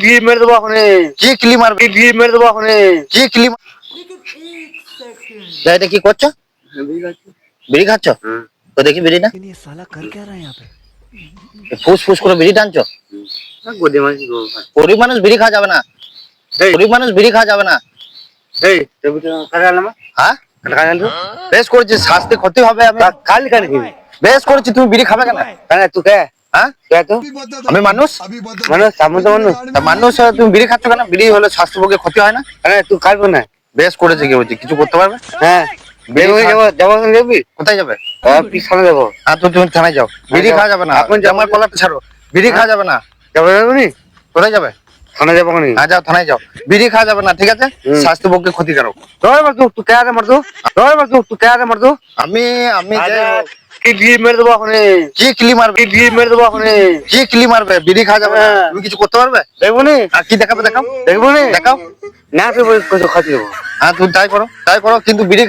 ঘি মেরে দেবো এখন। কি ক্লি মারবে? ঘি মেরে দেবো এখন। কি ক্লি? এটা কি করছো? বিড়ি খাচ্ছ? তো দেখি বিড়ি না। ये साला कर क्या रहा है यहाँ पे? ফুস ফুস করে বিড়ি টানছো। গদি মাছ গরিব মানুষ বিড়ি খাওয়া যাবে না। গরিব মানুষ বিড়ি খাওয়া যাবে না। এই তুমি তো কাটা না হ্যাঁ কাটা না বেশ করেছি, স্বাস্থ্য ক্ষতি হবে। আমি কাল কাল কি বেশ করেছি, তুমি বিড়ি খাবে কেন? কেন তুই কে হ্যাঁ কে তো আমি মানুষ। মানুষ সামনে তো মানুষ তা মানুষ হয়ে তুমি বিড়ি খাচ্ছ কেন? বিড়ি হলে স্বাস্থ্য পক্ষে ক্ষতি হয় না? কেন তুই খাইবো না? বেশ করেছে, কি বলছি কিছু করতে পারবে? হ্যাঁ বিড়ি যাবো যাবো যাবি কোথায় যাবে? পিছনে যাবো। হ্যাঁ তো তুমি থানায় যাও। বিড়ি খাওয়া যাবে না, এখন জামার কলারটা ছাড়ো। বিড়ি খাওয়া যাবে না। যাবো যাবো নি কোথায় যাবে? থানা যাবো নি হ্যাঁ যাও, থানায় যাও। বিড়ি খাওয়া যাবে না, ঠিক আছে? স্বাস্থ্য পক্ষে ক্ষতিকারক। ধর মার তুই কে আরে মার তুই ধর মার তুই কে আরে মার তুই আমি আমি যাই হোক, কি ঘি মেরে দেবো এখন। কি ক্লি মারবে? ঘি মেরে দেবো এখন। কি ক্লি মারবে? বিড়ি খাওয়া যাবে না। হ্যাঁ। তুমি কিছু করতে পারবে? দেখবো নি আর কি দেখাবে? দেখাও, দেখবো নি দেখাও। না তুই খাচ্ছি দেবো। হ্যাঁ তুমি তাই করো, কিন্তু বিড়ি